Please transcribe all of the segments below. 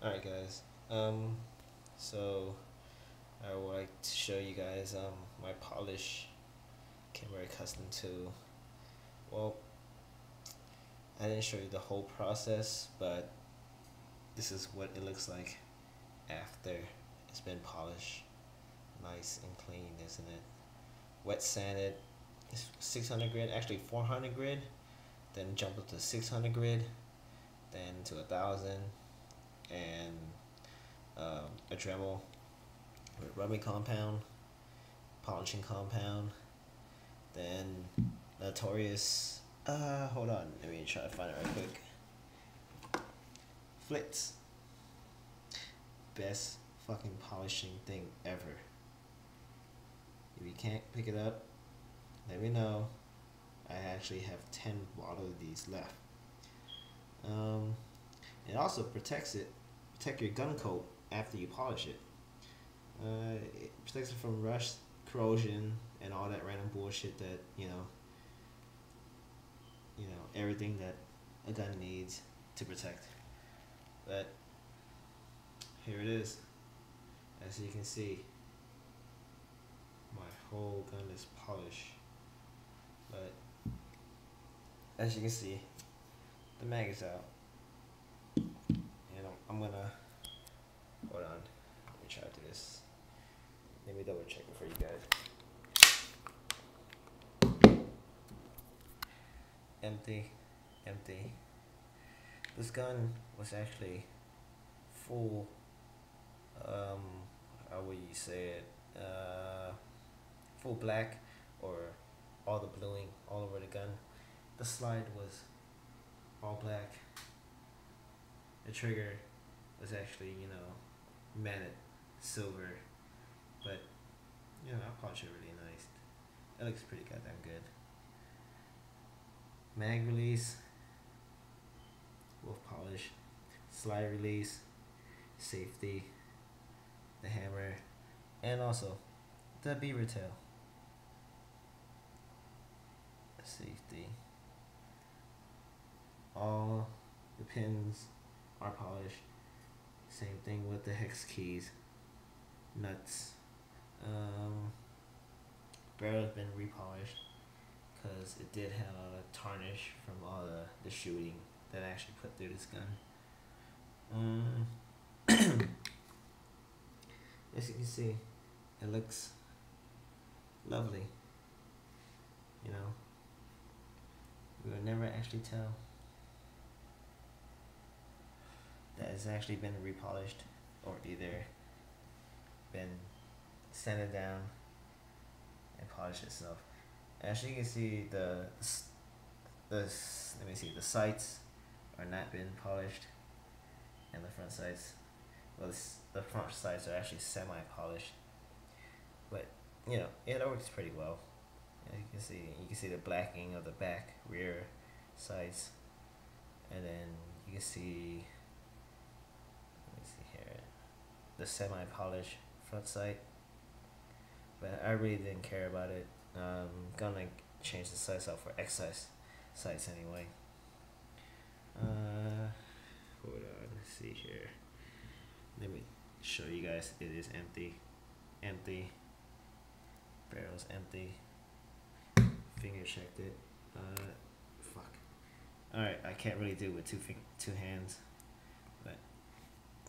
Alright guys, so I would like to show you guys my polish Kimber Custom 2. Well, I didn't show you the whole process, but this is what it looks like after it's been polished. Nice and clean, isn't it? Wet sanded, 600 grit, actually 400 grit, then jump up to 600 grit, then to 1,000, and a Dremel with rubbing compound, polishing compound, then notorious. Hold on, let me try to find it right quick. Flits, best fucking polishing thing ever. If you can't pick it up, let me know. I actually have 10 bottles of these left. It also protect your gun coat after you polish it. It protects it from rust, corrosion, and all that random bullshit that everything that a gun needs to protect. But here it is. As you can see, my whole gun is polished. But as you can see, the mag is out. And I'm gonna hold on. Let me try to do this. Let me double check it for you guys. Empty. This gun was actually full. How would you say it? Full black, or all the bluing all over the gun. The slide was all black. The trigger was actually, matted silver, but I polished it really nice. It looks pretty goddamn good. Mag release, wolf polish, slide release, safety, the hammer, and also the beaver tail. Safety. All the pins are polished. Same thing with the hex keys, nuts. Barrel's been repolished because it did have a tarnish from all the shooting that I actually put through this gun. As you can see, it looks lovely. We would never actually tell that it's actually been repolished or either been sanded down and polished itself. As you can see, the sights are not been polished, and the front sights, well, the front sights are actually semi-polished, but it works pretty well. As you can see the blacking of the back rear sights, and then you can see, let me see here, the semi-polished front sight. But I really didn't care about it. I'm gonna change the sights out for X-size sights anyway. Hold on, let's see here. Let me show you guys. It is empty. Barrel's empty. Finger checked it. Fuck. Alright, I can't really do it with two hands, but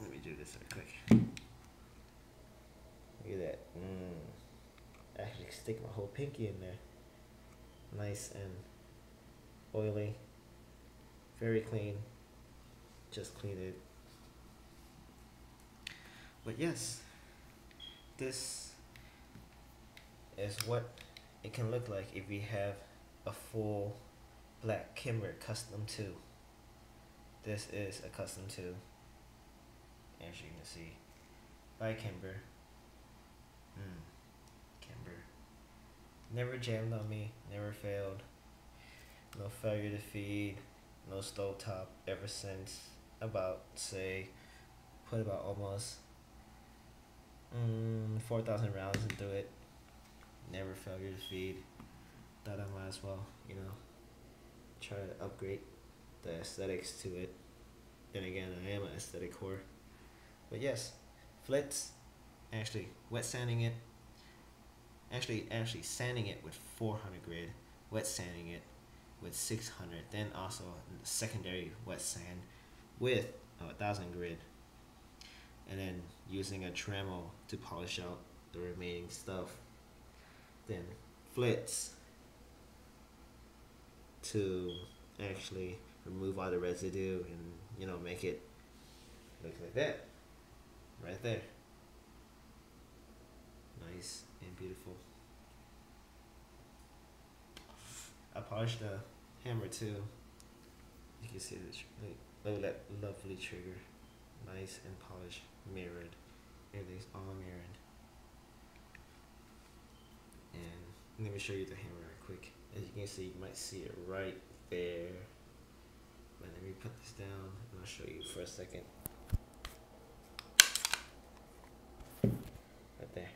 let me do this real quick. Look at that. Actually stick my whole pinky in there. Nice and oily. Very clean. Just cleaned it. But yes, this is what it can look like if you have a full black Kimber Custom 2. This is a Custom 2, as you can see, by Kimber. Kimber. Never jammed on me, never failed. No failure to feed, no stove top ever since about, almost 4,000 rounds into it. Never failure to feed. Thought I might as well, try to upgrade the aesthetics to it. Then again, I am an aesthetic whore. But yes, flits, actually wet sanding it, actually sanding it with 400 grit, wet sanding it with 600, then also the secondary wet sand with 1,000 grit, and then using a Dremel to polish out the remaining stuff. Then flits to actually remove all the residue and make it look like that right there, nice and beautiful. I polished the hammer too. You can see the look at that lovely trigger, nice and polished, mirrored. Everything's all mirrored. And let me show you the hammer right quick. As you can see, you might see it right there. But let me put this down and I'll show you for a second. Right there.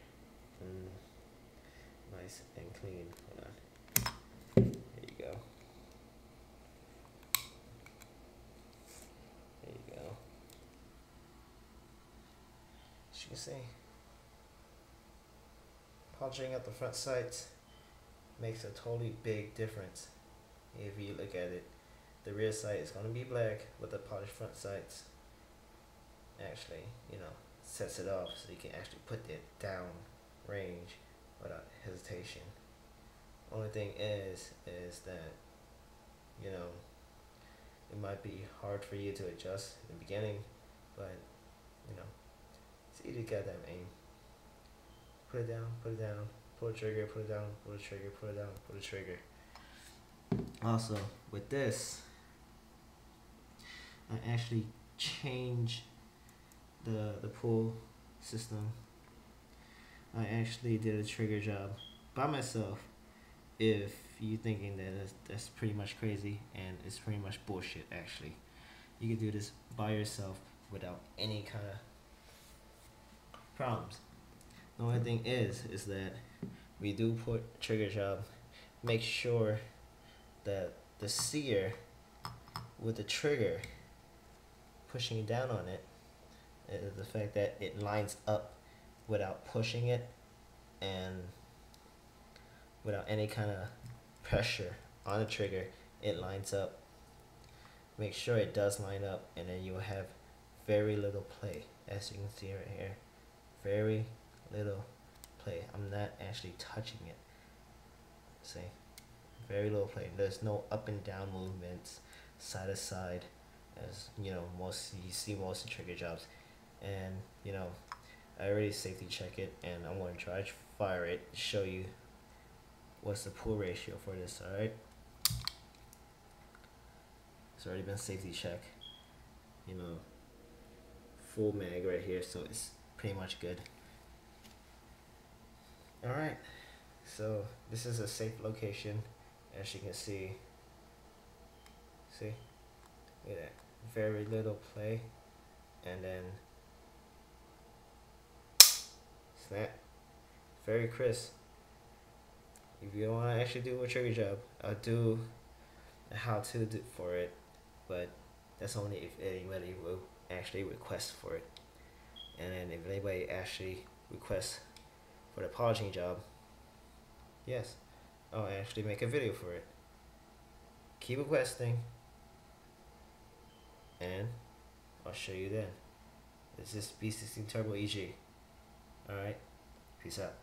Nice and clean. Hold on. There you go. There you go. As you can see, polishing up the front sights makes a totally big difference. If you look at it, the rear sight is going to be black, with the polished front sights actually, sets it off so you can actually put it down range without hesitation. Only thing is that, it might be hard for you to adjust in the beginning, but, it's easy to get that aim. Put it down, pull the trigger, put it down, pull the trigger, put it down, pull the trigger. Also, with this, I actually changed the pull system. I actually did a trigger job by myself. If you thinking that that's pretty much crazy, and it's pretty much bullshit, actually. You can do this by yourself without any kind of problems. The only thing is that we do put trigger job, make sure that the sear with the trigger pushing down on it, the fact that it lines up without pushing it and without any kind of pressure on the trigger, it lines up. Make sure it does line up, and then you will have very little play, as you can see right here. Very little play. I'm not actually touching it. See? Very little play. There's no up and down movements, side to side, as you see most trigger jobs. And I already safety check it, and I'm going to try to fire it to show you what's the pull ratio for this. Alright, it's already been safety checked, full mag right here, so it's pretty much good. Alright, so this is a safe location, as you can see. Look at that, very little play, and then snap, very crisp. If you want to actually do a trigger job, I'll do a how-to for it, but that's only if anybody will actually request for it. And then if anybody actually requests for the polishing job, yes, I'll actually make a video for it. Keep requesting, and I'll show you then. This is B16 Turbo EG. Alright, peace out.